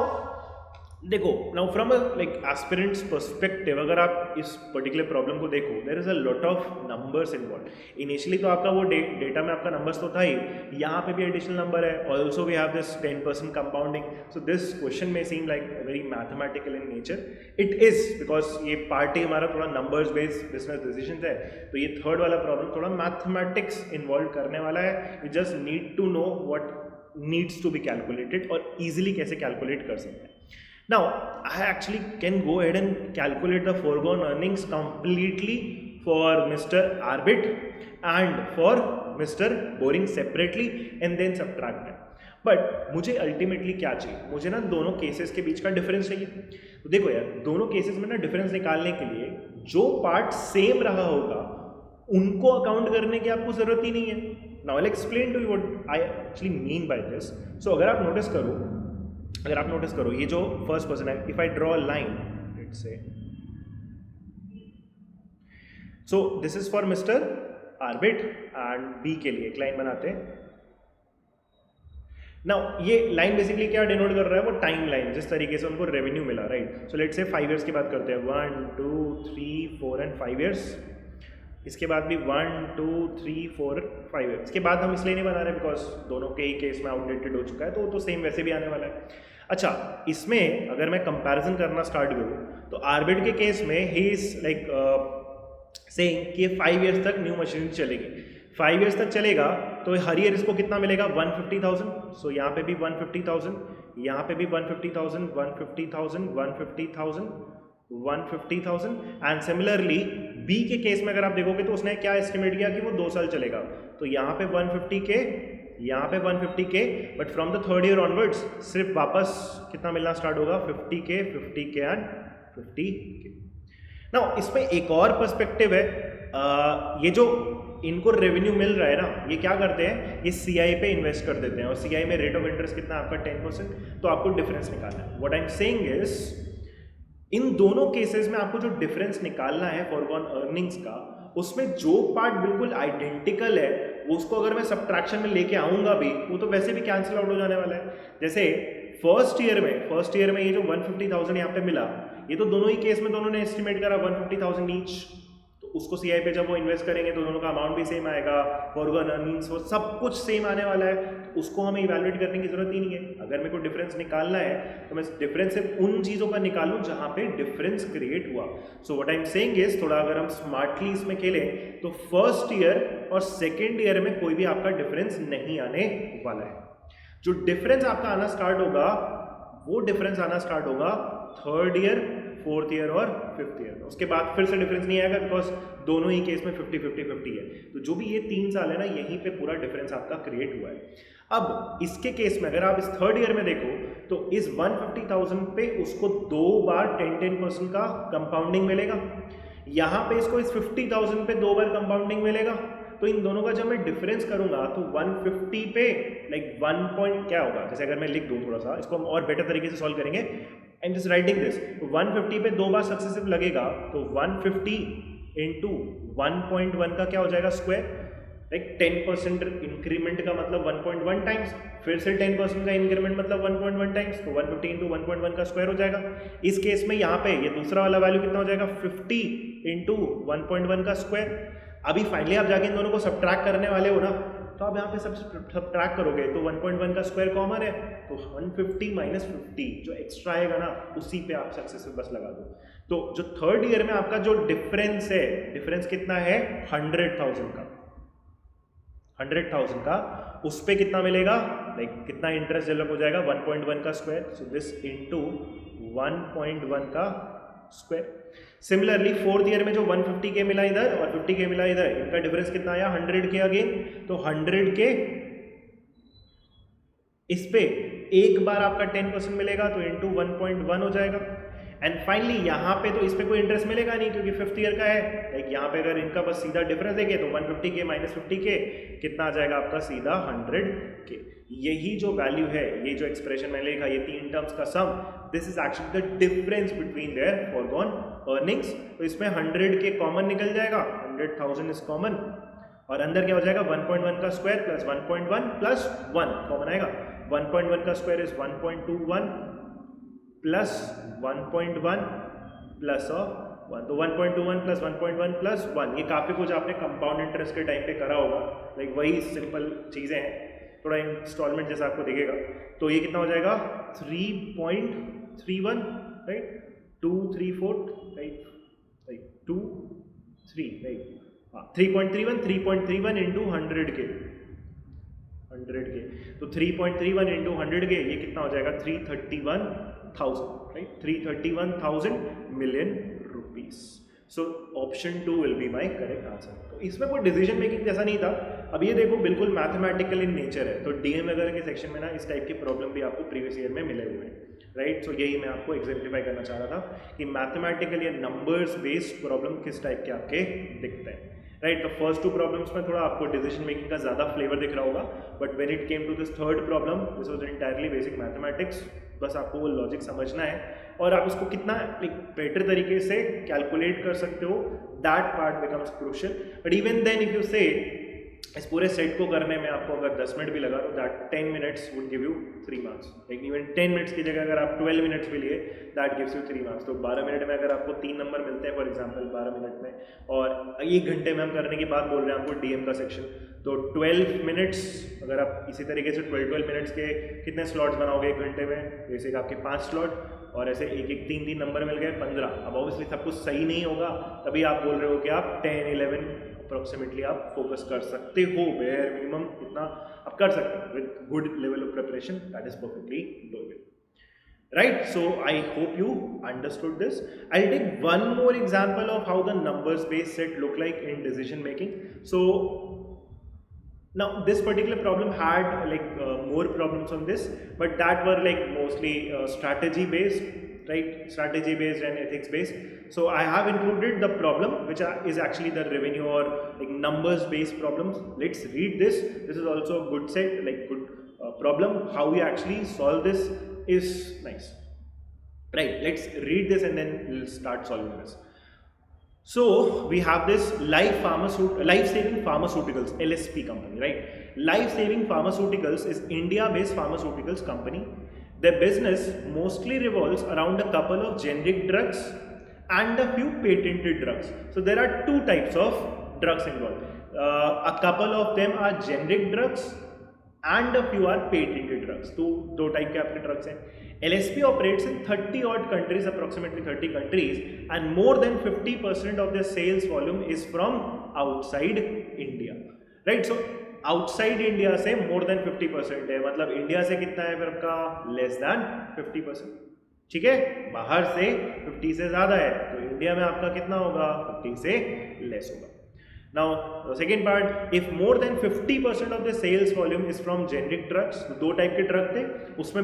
देखो, now from a like aspirants perspective, अगर आप इस particular problem को देखो, there is a lot of numbers involve. Initially तो आपका वो डेटा में आपका नंबर्स तो था ही, यहाँ पे भी एडिशनल नंबर है, also we have this 10% compounding. So this question में seem like very mathematical in nature. It is because ये पार्ट ही हमारा थोड़ा नंबर्स बेस्ड बिजनेस डिसीजन है, तो ये थर्ड वाला प्रॉब्लम थोड़ा मैथमेटिक्स इन्वॉल्व करने वाला है. You just need to know what needs to be calculated, और ईजिली कैसे कैलकुलेट कर सकते हैं. Now, I actually can go ahead and calculate the foregone earnings completely for Mr. Arbit and for Mr. Boring separately and then subtract them. But मुझे ultimately क्या चाहिए, मुझे ना दोनों केसेस के बीच का डिफरेंस चाहिए. तो देखो यार, दोनों केसेस में ना डिफरेंस निकालने के लिए जो पार्ट सेम रहा होगा उनको अकाउंट करने की आपको जरूरत ही नहीं है. Now I will explain to you what I actually mean by this. So अगर आप नोटिस करो, ये जो फर्स्ट पर्सन है, if I draw a line, let's say, so this is for mister Arbit and B के लिए एक line बनाते हैं. नाउ ये लाइन बेसिकली क्या डिनोट कर रहा है, वो टाइम लाइन, जिस तरीके से उनको रेवेन्यू मिला, right. So let's say 5 years की बात करते हैं, 1, 2, 3, 4 एंड 5 years. इसके बाद भी 1, 2, 3, 4, 5 years. इसके बाद हम इसलिए नहीं बना रहे बिकॉज दोनों के ही केस में आउटडेटेड हो चुका है, तो वो तो सेम वैसे भी आने वाला है. अच्छा, इसमें अगर मैं कंपैरिजन करना स्टार्ट करूँ, तो आर्बिट के केस में ही इज लाइक सेइंग कि 5 years तक न्यू मशीनरी चलेगी. 5 ईयर्स तक चलेगा तो हर ईयर इसको कितना मिलेगा 150,000. सो यहाँ पे भी 150,000, यहाँ पे भी 150,000, 150,000, 150,000, 150,000. एंड सिमिलरली बी के केस में अगर आप देखोगे तो उसने क्या एस्टिमेट किया कि वो 2 साल चलेगा. तो यहाँ पे 150K, यहाँ पे 150K, but from the third year onwards सिर्फ वापस कितना मिलना स्टार्ट होगा 50K, 50K and 50K. Now इसमें एक और पर्सपेक्टिव है. ये जो इनको रेवेन्यू मिल रहा है ना, ये क्या करते हैं, ये CI पे इन्वेस्ट कर देते हैं और CI में रेट ऑफ इंटरेस्ट कितना आपका 10%. तो आपको डिफरेंस निकालना है. What I am saying is in दोनों केसेस में आपको जो डिफरेंस निकालना है फॉरगॉन अर्निंग्स का, उसमें जो पार्ट बिल्कुल आइडेंटिकल है वो उसको अगर मैं सब्ट्रैक्शन में लेके आऊंगा भी, वो तो वैसे भी कैंसिल आउट हो जाने वाला है. जैसे फर्स्ट ईयर में ये जो 150,000 यहाँ पे मिला, ये तो दोनों ही केस में दोनों ने एस्टिमेट करा 150,000 ईच. तो उसको CI पे जब वो इन्वेस्ट करेंगे तो दोनों का अमाउंट भी सेम आएगा, फॉरगॉन अर्निंग्स वो सब कुछ सेम आने वाला है. तो उसको हमें इवैल्यूएट करने की जरूरत ही नहीं है. अगर मेरे को डिफरेंस निकालना है तो मैं डिफरेंस सिर्फ उन चीज़ों का निकालूं जहां पे डिफरेंस क्रिएट हुआ. So what I am saying is, थोड़ा अगर हम स्मार्टली इसमें खेलें तो फर्स्ट ईयर और सेकेंड ईयर में कोई भी आपका डिफरेंस नहीं आने वाला है. जो डिफरेंस आपका आना स्टार्ट होगा वो डिफरेंस आना स्टार्ट होगा थर्ड ईयर, फोर्थ ईयर और फिफ्थ ईयर में. उसके बाद फिर से डिफरेंस नहीं आएगा बिकॉज दोनों ही केस में 50-50-50 है. तो जो भी ये 3 साल है ना, यहीं पे पूरा डिफरेंस आपका क्रिएट हुआ है. अब इसके केस में अगर आप इस थर्ड ईयर में देखो तो इस 150,000 पे उसको 2 बार 10% का कंपाउंडिंग मिलेगा. यहाँ पे इसको इस 50,000 पे 2 बार कंपाउंडिंग मिलेगा. तो इन दोनों का जब मैं डिफरेंस करूंगा तो 150 पे लाइक 1 पॉइंट क्या होगा, जैसे अगर मैं लिख दूं थोड़ा सा, इसको हम और बेटर तरीके से सॉल्व करेंगे. I am just writing this. 150 पे 2 बार सक्सेसिव लगेगा तो 150 इंटू 1.1 का क्या हो जाएगा स्क्वायर. लाइक 10% इंक्रीमेंट का मतलब 1.1 टाइम्स, फिर से 10% का इंक्रीमेंट मतलब 1.1 टाइम्स. तो 150 इंटू 1.1 का स्क्वायर हो जाएगा. इस केस में यहाँ पे ये दूसरा वाला वैल्यू कितना हो जाएगा 50 इंटू 1.1 का स्क्वायर. अभी फाइनली आप जाके इन दोनों को सब्ट्रैक्ट करने वाले हो ना, तो आप यहाँ पे सब्ट्रैक्ट करोगे तो 1.1 का स्क्वायर कॉमन है, तो 150 माइनस 50 जो एक्स्ट्रा आएगा ना उसी पे आप सक्सेसिव बस लगा दो. तो जो थर्ड ईयर में आपका जो डिफरेंस है, डिफरेंस कितना है 100,000 का, 100,000 का, उस पे कितना मिलेगा, लाइक कितना इंटरेस्ट डेवलप हो जाएगा 1.1 का स्क्वायर. सो दिस इनटू 1.1 का स्क्वायर. सिमिलरली फोर्थ ईयर में जो 150K मिला इधर और 50K मिला इधर, इनका डिफरेंस कितना आया 100K अगेन. तो 100K इस पे एक बार आपका 10% मिलेगा तो इंटू 1.1 हो जाएगा. एंड फाइनली यहाँ पे तो इस पे कोई इंटरेस्ट मिलेगा नहीं क्योंकि फिफ्थ ईयर का है. लाइक यहाँ पे अगर इनका बस सीधा डिफरेंस देंगे तो 150K माइनस 50K कितना आ जाएगा आपका सीधा 100K. यही जो वैल्यू है, ये जो एक्सप्रेशन मैंने लिखा, ये 3 टर्म्स का sum, this is actually the difference between their foregone earnings. तो इसमें 100K कॉमन निकल जाएगा, 100,000 इज कॉमन, और अंदर क्या हो जाएगा 1.1 का स्क्वायर प्लस 1.1 प्लस 1 कॉमन आएगा. 1.1 का square is 1.21 plus 1.1 plus of 1. तो 1.21 प्लस 1.1 प्लस 1, ये काफ़ी कुछ आपने कंपाउंड इंटरेस्ट के टाइम पे करा होगा. लाइक वही सिंपल चीज़ें हैं, थोड़ा इंस्टॉलमेंट जैसा आपको दिखेगा. तो ये कितना हो जाएगा 3.31 राइट, 234 राइट, 2 3 राइट, हाँ 3.31 इंटू 100K. तो 3.31 इंटू 100K ये कितना हो जाएगा 331,000 right, 331,000 million rupees. So option 2 will be my correct answer. तो इसमें कोई डिसीजन मेकिंग जैसा नहीं था. अब ये देखो बिल्कुल मैथमेटिकल इन नेचर है. तो डीएम वगैरह के सेक्शन में ना इस टाइप के प्रॉब्लम भी आपको प्रीवियस ईयर में मिले हुए हैं राइट. सो यही मैं आपको एग्जाम्प्लीफाई करना चाह रहा था कि मैथमेटिकल या नंबर्स बेस्ड प्रॉब्लम किस टाइप के आपके दिखते हैं राइट. तो फर्स्ट 2 प्रॉब्लम्स में थोड़ा आपको डिसीजन मेकिंग का ज़्यादा फ्लेवर दिख रहा होगा, but when it came to this third problem this was entirely basic mathematics. बस आपको वो लॉजिक समझना है और आप उसको कितना एक बेटर तरीके से कैलकुलेट कर सकते हो, that part becomes crucial. But even then if you say इस पूरे सेट को करने में आपको अगर 10 मिनट भी लगा तो that 10 minutes would give you 3 marks. Like even 10 minutes की जगह अगर आप 12 मिनट्स भी लिए दैट गिव्स यू 3 मार्क्स. तो 12 मिनट में अगर आपको 3 नंबर मिलते हैं फॉर एग्जांपल 12 मिनट में, और 1 घंटे में हम करने की बात बोल रहे हैं आपको डीएम का सेक्शन, तो 12 मिनट्स अगर आप इसी तरीके से 12 मिनट्स के कितने स्लॉट्स बनाओगे 1 घंटे में, जैसे कि आपके 5 स्लॉट, और ऐसे एक एक 3 नंबर मिल गए 15। अब ऑब्वियसली सब कुछ सही नहीं होगा, तभी आप बोल रहे हो कि आप 10 11 अप्रोक्सीमेटली आप फोकस कर सकते हो, वेयर मिनिमम इतना आप कर सकते हो with good level of preparation, that is perfectly doable. Right, so I hope you understood this. I'll take one more example of how the numbers based set look like in decision making. So now this particular problem had like more problems on this, but that were like mostly strategy based, right? Strategy based and ethics based. So I have included the problem which is actually the revenue or like numbers based problems. Let's read this. This is also a good set, like good problem. How we actually solve this is nice, right? Let's read this and then we'll start solving this. So we have this life-saving pharmaceuticals LSP company, right? Life-saving pharmaceuticals is India-based pharmaceuticals company. Their business mostly revolves around a couple of generic drugs and a few patented drugs. So there are two types of drugs involved. A couple of them are generic drugs and a few are patented drugs. तो दो type के आपके drugs हैं. LSP operates in 30 odd countries, approximately 30 countries, and more than 50% of their sales volume is from outside India, right? So outside India से more than 50% है, मतलब India से कितना है फिर आपका less than 50%. ठीक है, बाहर से 50 से ज़्यादा है तो इंडिया में आपका कितना होगा, 50 से लेस होगा. Now the second part, if more than 50% of the sales volume is from generic drugs, तो दो टाइप के ड्रग थे, उसमें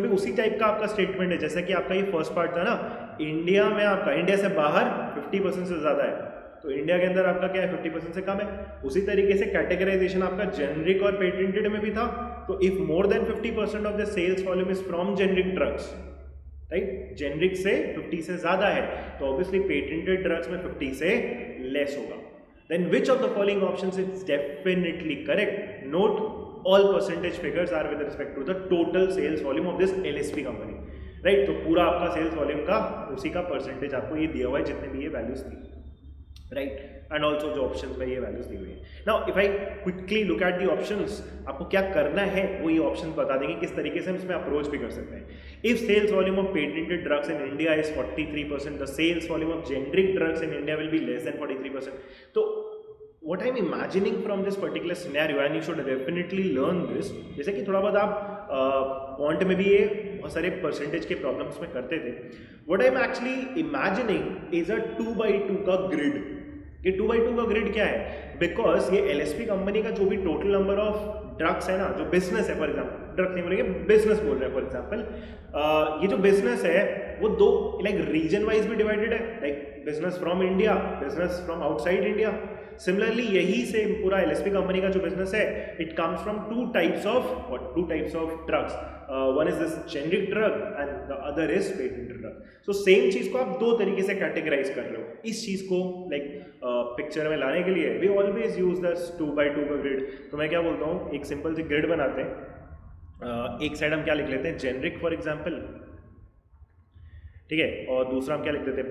भी उसी टाइप का आपका स्टेटमेंट है जैसा कि आपका ये फर्स्ट पार्ट था ना, इंडिया में आपका इंडिया से बाहर 50% से ज़्यादा है तो इंडिया के अंदर आपका क्या है 50% से कम है. उसी तरीके से कैटेगराइजेशन आपका जेनरिक और पेटेंटेड में भी था. तो if more than 50% of the sales volume is from generic drugs, right, generic से 50 से ज़्यादा है तो ऑब्वियसली पेटेंटेड ड्रग्स में 50 से लेस होगा. Then which of the following options is definitely correct? Note all percentage figures are with respect to the total sales volume of this LSP company, right? तो पूरा आपका sales volume का उसी का percentage आपको ये दिया हुआ है जितने भी ये values थी, right? And also जो options में ये values दी हुई है. Now if I quickly look at the options, आपको क्या करना है वो ये options बता देंगे किस तरीके से हम इसमें approach भी कर सकते हैं. If sales volume of patented drugs in India is 43%, the sales volume of generic drugs in India will be less than 43%. So what I'm imagining from this particular scenario, and you should definitely learn this, जैसे कि थोड़ा बहुत आप quant में भी ये बहुत सारे परसेंटेज के प्रॉब्लम्स में करते थे. What I'm actually imagining is a 2x2 का ग्रिड. ये 2x2 का ग्रिड क्या है? बिकॉज ये LSP कंपनी का जो भी टोटल नंबर ऑफ ड्रग्स है ना, जो बिजनेस है, फॉर एग्जाम्पल ड्रग्स नहीं बोलेंगे, बिजनेस बोल रहे हैं फॉर एग्जाम्पल, ये जो बिजनेस है वो दो लाइक रीजन वाइज भी डिवाइडेड है, like business from India, business from outside India. Similarly यही से पूरा LSP कंपनी का जो बिजनेस है, it comes from two types of drugs. One is this generic drug and the other is patented drug. So same चीज को आप दो तरीके से कैटेगराइज कर रहे हो. इस चीज को लाइक पिक्चर में लाने के लिए we always use this 2x2 का ग्रिड. तो मैं क्या बोलता हूँ, एक सिंपल सी ग्रिड बनाते हैं. एक साइड हम क्या लिख लेते हैं, जेनरिक फॉर एग्जाम्पल, ठीक है, और दूसरा हम क्या लिख देते हैं,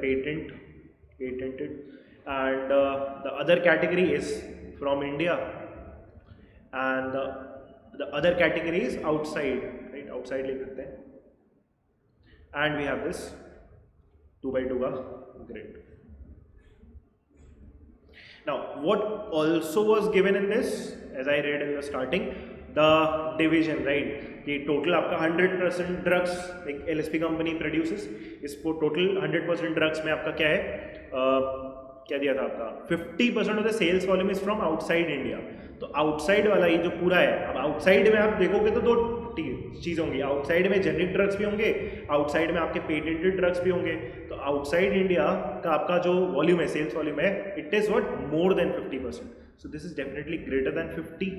patented, and the other category is from India and the other category is outside, right? Outside लिख सकते हैं. And we have this 2x2 का grid. Now what also was given in this, as I read in the starting, the division, right? कि total आपका 100% drugs एक LSP company produces. इस total 100% drugs में आपका क्या है, क्या दिया था आपका 50% of the sales volume is from outside India. तो आउटसाइड वाला ये जो पूरा है, अब आउटसाइड में आप देखोगे तो दो चीज़ होंगी. आउटसाइड में जेनरिक ड्रग्स भी होंगे, आउटसाइड में आपके पेटेंटेड ड्रग्स भी होंगे. तो आउटसाइड इंडिया का आपका जो वॉल्यूम है, सेल्स वॉल्यूम है, it is what, more than 50%. So this is definitely greater than 50,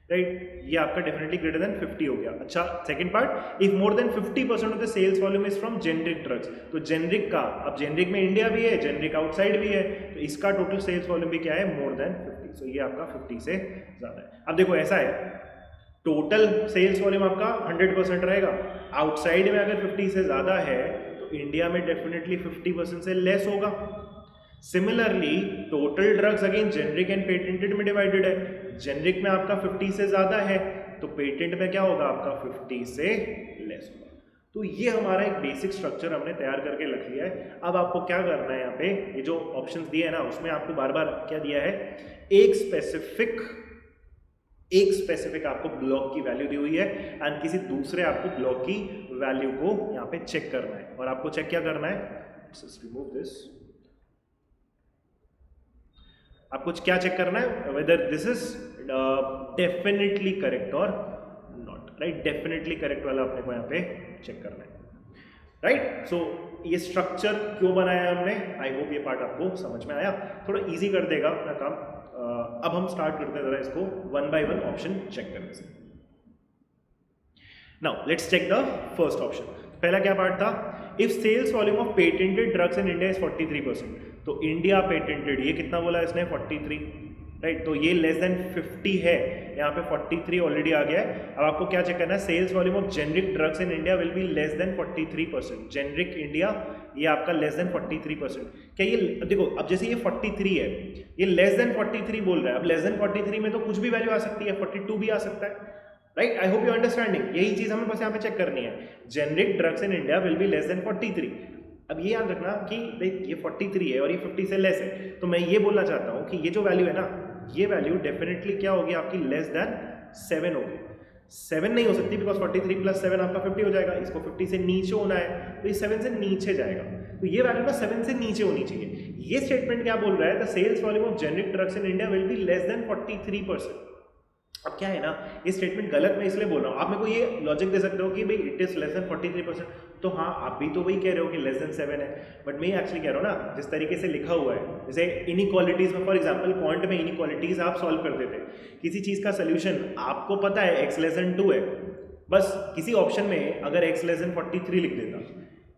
right? ये आपका डेफिनेटली ग्रेटर देन 50 हो गया. अच्छा, second part, if more than 50% of the sales volume is from generic drugs. तो generic का, अब generic में इंडिया भी है, जेनरिक आउटसाइड भी है, तो इसका टोटल सेल्स वॉल्यूम भी क्या है, मोर देन 50. सो ये आपका 50 से ज़्यादा है. अब देखो ऐसा है, टोटल सेल्स वॉल्यूम आपका 100% रहेगा. आउटसाइड में अगर 50 से ज़्यादा है तो इंडिया में डेफिनेटली 50% से लेस होगा. Similarly total drugs again generic and patented में डिवाइडेड है. जेनरिक में आपका 50 से ज़्यादा है तो पेटेंट में क्या होगा, आपका 50 से लेस होगा. तो ये हमारा एक बेसिक स्ट्रक्चर हमने तैयार करके रख लिया है। अब आपको क्या करना है, यहाँ पे ये जो ऑप्शंस दिए है ना, उसमें आपको बार बार क्या दिया है, एक स्पेसिफिक आपको ब्लॉक की वैल्यू दी हुई है एंड किसी दूसरे आपको ब्लॉक की वैल्यू को यहाँ पे चेक करना है। और आपको चेक क्या करना है, रिमूव दिस, आपको क्या चेक करना है, whether this is definitely correct और नॉट, राइट। डेफिनेटली करेक्ट वाला अपने को यहाँ पे चेक करना है, राइट। सो ये स्ट्रक्चर क्यों बनाया हमने, आई होप ये पार्ट आपको समझ में आया, थोड़ा इजी कर देगा अपना काम। अब हम स्टार्ट करते हैं जरा इसको one by one option check करने से। Now let's check the first option. पहला क्या पार्ट था, if sales volume of patented drugs in India is 43%, तो इंडिया पेटेंटेड ये कितना बोला इसने, 43, राइट। तो ये लेस देन 50 है, यहाँ पे 43 ऑलरेडी आ गया है। अब आपको क्या चेक करना है, sales volume of generic drugs in India will be less than 43%। Generic India ये आपका लेस देन 43%। क्या ये देखो, अब जैसे ये 43 है, ये लेस देन 43 बोल रहा है, अब लेस देन 43 में तो कुछ भी वैल्यू आ सकती है, 42 भी आ सकता है, right. I hope you understanding, यही चीज हमें बस यहाँ पे चेक करनी है, generic drugs in India will be less than 43। अब ये याद रखना कि ये 43 है और ये 50 से लेस है, तो मैं ये बोलना चाहता हूँ कि ये जो वैल्यू है ना, ये वैल्यू डेफिनेटली क्या होगी आपकी, लेस देन 7 होगी। 7 नहीं हो सकती बिकॉज 43 प्लस 7 आपका 50 हो जाएगा, इसको 50 से नीचे होना है तो ये 7 से नीचे जाएगा, तो ये वैल्यू ना 7 से नीचे होनी चाहिए। ये स्टेटमेंट क्या बोल रहा है, the sales volume of generic drugs in India will be less than 43%। अब क्या है ना, ये स्टेटमेंट गलत मैं इसलिए बोल रहा हूँ, आप मेरे को ये लॉजिक दे सकते हो कि भाई इट इज लेस देन 43%, तो हाँ आप भी तो वही कह रहे हो कि लेस देन 7 है, बट मैं एक्चुअली कह रहा हूँ ना, जिस तरीके से लिखा हुआ है, जैसे इनइक्वालिटीज में, फॉर एग्जांपल क्वांट में इनइक्वालिटीज आप सॉल्व करते थे, किसी चीज़ का सोल्यूशन आपको पता है x लेस देन 2 है, बस किसी ऑप्शन में अगर x लेस देन 43 लिख देता,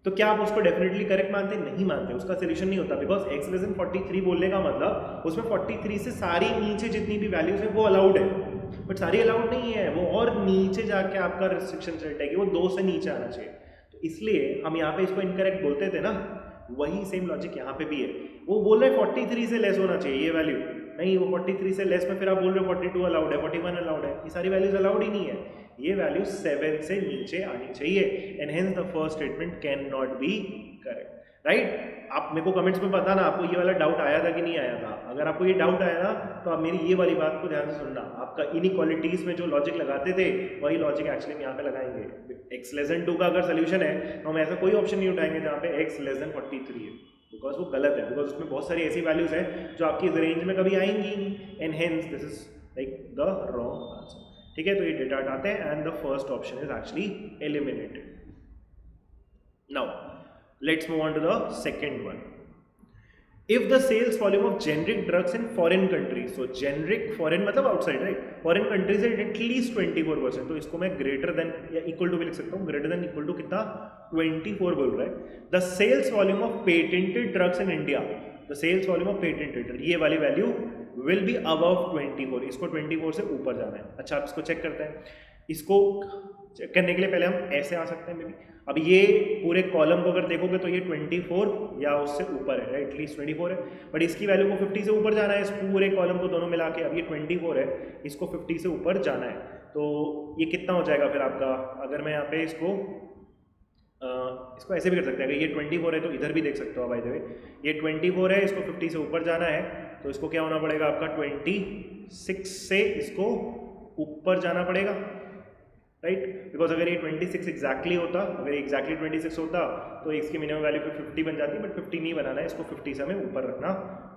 तो क्या आप उसको डेफिनेटली करेक्ट मानते, नहीं मानते, उसका सोल्यूशन नहीं होता, बिकॉज x लेस देन 43 बोलने का मतलब उसमें 43 से सारी नीचे जितनी भी वैल्यूज है वो अलाउड है, बट सारी अलाउड नहीं है, वो और नीचे जाके आपका रिस्ट्रिक्शन सेट है कि वो 2 से नीचे आना चाहिए, तो इसलिए हम यहाँ पे इसको इनकरेक्ट बोलते थे ना, वही सेम लॉजिक यहाँ पे भी है। वो बोल रहे 43 से लेस होना चाहिए ये वैल्यू, नहीं वो 43 से लेस में फिर आप बोल रहे हो 42 अलाउड है, 41 अलाउड है, ये सारी वैल्यूज अलाउड ही नहीं है, ये वैल्यू 7 से नीचे आनी चाहिए, and hence the first statement can not be correct, right. आप मेरे को कमेंट्स में बताना आपको ये वाला डाउट आया था कि नहीं आया था, अगर आपको ये डाउट आया ना तो आप मेरी ये वाली बात को ध्यान से सुनना, आपका इनइक्वालिटीज में जो लॉजिक लगाते थे वही लॉजिक एक्चुअली यहाँ पे लगाएंगे। x लेस देन 2 का अगर सोल्यूशन है तो हम ऐसा कोई ऑप्शन नहीं उठाएंगे जहाँ पे x लेस देन 43 है, बिकॉज वो गलत है, बिकॉज उसमें बहुत सारी ऐसी वैल्यूज हैं जो आपकी इस रेंज में कभी आएंगी, and hence this is like the wrong answer, ठीक है। तो ये डेटा हटाते हैं and the first option is actually eliminated. Now let's move on to the second one. If the sales volume of generic drugs in foreign countries, so generic foreign मतलब outside, right, foreign countries है at least 24%, तो इसको मैं greater than या equal to भी लिख सकता हूँ, greater than equal to कितना 24 बोल रहा है। The sales volume of patented drugs in India, the sales volume of patented, ये वाली वैल्यू will be above 24, इसको 24 से ऊपर जाना है। अच्छा आप इसको चेक करते हैं, इसको चेक करने के लिए पहले हम ऐसे आ सकते हैं मे बी, अब ये पूरे कॉलम को अगर देखोगे तो ये 24 या उससे ऊपर है, एटलीस्ट 24 है, बट इसकी वैल्यू को 50 से ऊपर जाना है, इस पूरे कॉलम को दोनों मिला के, अब ये 24 है, इसको 50 से ऊपर जाना है, तो ये कितना हो जाएगा फिर आपका, अगर मैं यहाँ पे इसको ऐसे भी कर सकते हैं, अगर ये 24 है तो इधर भी देख सकते हो बाय द वे, ये 24 है, इसको 50 से ऊपर जाना है, तो इसको क्या होना पड़ेगा आपका 26 से इसको ऊपर जाना पड़ेगा, राइट, बिकॉज अगर ये 26 एग्जैक्टली होता, अगर ये एग्जैक्टली 26 होता तो इसकी मिनिमम वैल्यू फिर 50 बन जाती, बट 50 नहीं बनाना है, इसको 50 से हमें ऊपर रखना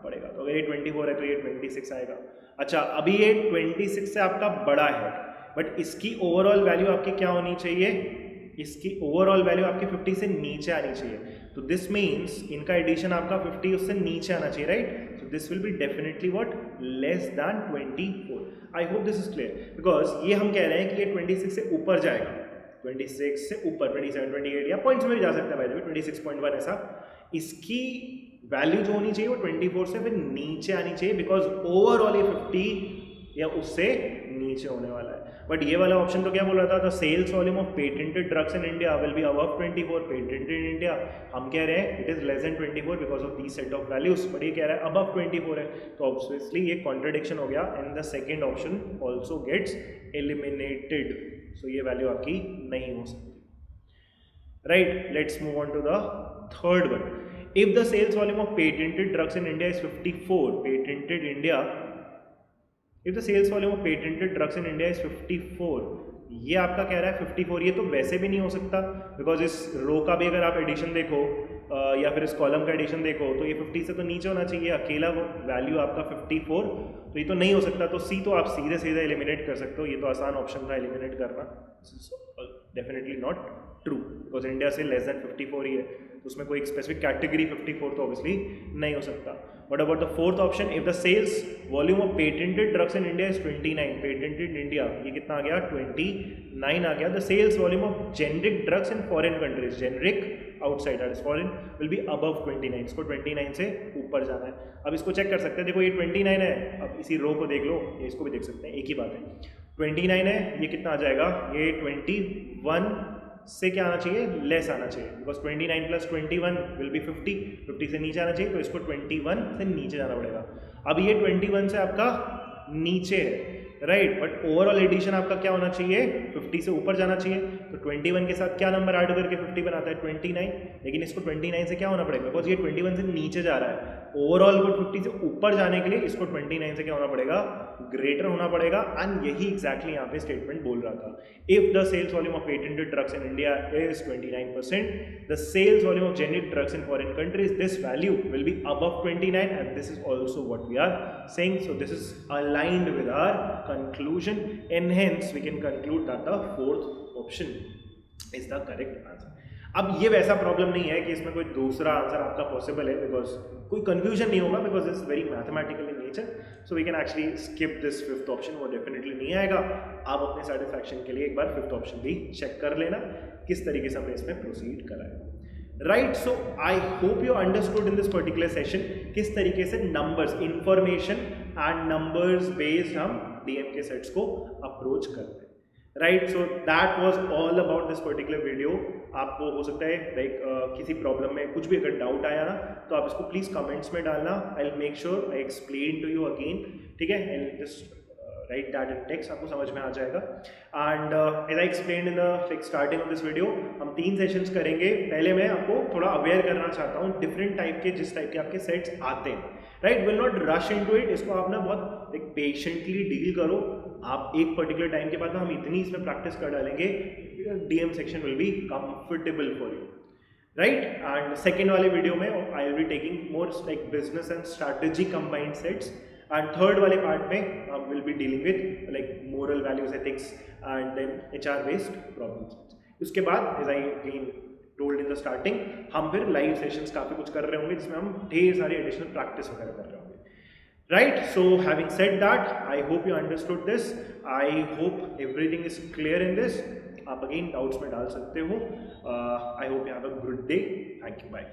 पड़ेगा, तो अगर ये 24 है तो ये 26 आएगा। अच्छा अभी ये 26 से आपका बड़ा है, बट इसकी ओवरऑल वैल्यू आपकी क्या होनी चाहिए, इसकी ओवरऑल वैल्यू आपकी 50 से नीचे आनी चाहिए, तो दिस मीन्स इनका एडिशन आपका 50 उससे नीचे आना चाहिए, right, so this will be definitely what, less than 24। I hope this is clear, because ये हम कह रहे हैं कि ये 26 से ऊपर जाएगा, 26 से ऊपर 27, 28 या पॉइंट्स में भी जा सकता है भाई, 26.1 ऐसा, इसकी वैल्यू जो होनी चाहिए वो 24 से फिर नीचे आनी चाहिए, बिकॉज ओवरऑल ये 50 या उससे नीचे होने वाला है। बट ये वाला ऑप्शन तो क्या बोल रहा था, the sales volume of patented drugs in India will be above 24, patented in India, हम कह रहे हैं it is less than 24 because of the set of values, but ये कह रहा है अबव 24 है, तो ऑब्वियसली ये कॉन्ट्रडिक्शन हो गया, and the second option also gets eliminated, so ये वैल्यू आपकी नहीं हो सकती। Right, let's move on to the third one. If the sales volume of patented drugs in India is 54, patented India, if the sales volume of patented drugs in India is 54, ये आपका कह रहा है 54, ये तो वैसे भी नहीं हो सकता बिकॉज इस रो का भी अगर आप एडिशन देखो या फिर इस कॉलम का एडिशन देखो तो ये 50 से तो नीचे होना चाहिए, अकेला वैल्यू आपका 54, तो ये तो नहीं हो सकता। तो सी तो आप सीधे सीधे एलिमिनेट कर सकते हो, ये तो आसान ऑप्शन था एलिमिनेट करना, definitely not true because India से लेस देन 54 ही है, तो उसमें कोई एक स्पेसिफिक कैटेगरी 54 तो ऑब्वियसली नहीं हो सकता। But about the fourth option, if the sales volume of patented drugs in India is 29, patented India ये कितना आ गया 29 आ गया। The sales volume of generic drugs in foreign countries, generic outside that is foreign will be above 29, इसको 29 से ऊपर जाना है। अब इसको चेक कर सकते हैं, देखो ये 29 है, अब इसी रो को देख लो, ये इसको भी देख सकते हैं, एक ही बात है। 29 है, ये कितना आ जाएगा, ये 21 से क्या आना चाहिए, लेस आना चाहिए बिकॉज 29 प्लस 21 विल बी 50 से नीचे आना चाहिए, तो इसको 21 से नीचे जाना पड़ेगा। अब ये 21 से आपका नीचे है राइट, बट ओवरऑल एडिशन आपका क्या होना चाहिए, 50 से ऊपर जाना चाहिए। तो 21 के साथ क्या नंबर ऐड करके 50 बनाता है 29, लेकिन इसको 29 से क्या होना पड़ेगा बिकॉज ये 21 से नीचे जा रहा है, ओवरऑल को 50 से ऊपर जाने के लिए इसको 29 से क्या होना पड़ेगा, ग्रेटर होना पड़ेगा। एंड यही एग्जैक्टली यहाँ पे स्टेटमेंट बोल रहा था, if the sales volume of patented drugs in India is 29%, the sales volume of generic drugs in foreign countries, this value will be above 29 and this is also what we are saying. So this is aligned with our conclusion and hence we can conclude that the fourth option is the correct answer. अब ये वैसा problem नहीं है कि इसमें कोई दूसरा answer आपका पॉसिबल है, बिकॉज कोई कंफ्यूजन नहीं होगा because it's very mathematical in nature, so we can actually skip this fifth option, वो डेफिनेटली नहीं आएगा। आप अपने सेटिस्फैक्शन के लिए एक बार फिफ्थ ऑप्शन भी चेक कर लेना किस तरीके से हमने इसमें प्रोसीड करा है। Right, so I hope you understood in this particular session किस तरीके से numbers, information and numbers based हम डीएम के सेट्स को अप्रोच करते हैं। Right, so that was all about this particular video. आपको हो सकता है लाइक किसी प्रॉब्लम में कुछ भी अगर डाउट आया ना तो आप इसको प्लीज़ कमेंट्स में डालना, I will make sure I explain to you again, ठीक है, and just write that in text, आपको समझ में आ जाएगा। And as I explain in the starting of this video, हम 3 सेशंस करेंगे। पहले मैं आपको थोड़ा अवेयर करना चाहता हूँ डिफरेंट टाइप के, जिस टाइप के आपके सेट्स आते हैं, right, will not rush into it, इसको आप ना बहुत एक पेशेंटली डील करो। आप एक पर्टिकुलर टाइम के बाद ना हम इतनी इसमें प्रैक्टिस कर डालेंगे, DM section will be comfortable for you, right. And second वाले वीडियो में I will be taking more like business and strategy combined sets, and third वाले पार्ट में हम will be dealing with like moral values, ethics and then HR based problems. उसके बाद as I again told in the starting, हम फिर live sessions काफ़ी कुछ कर रहे होंगे जिसमें हम ढेर सारी एडिशनल प्रैक्टिस वगैरह कर रहे होंगे। Right, so having said that, I hope you understood this. I hope everything is clear in this. आप again doubts में डाल सकते हो. I hope you have a good day. Thank you. Bye.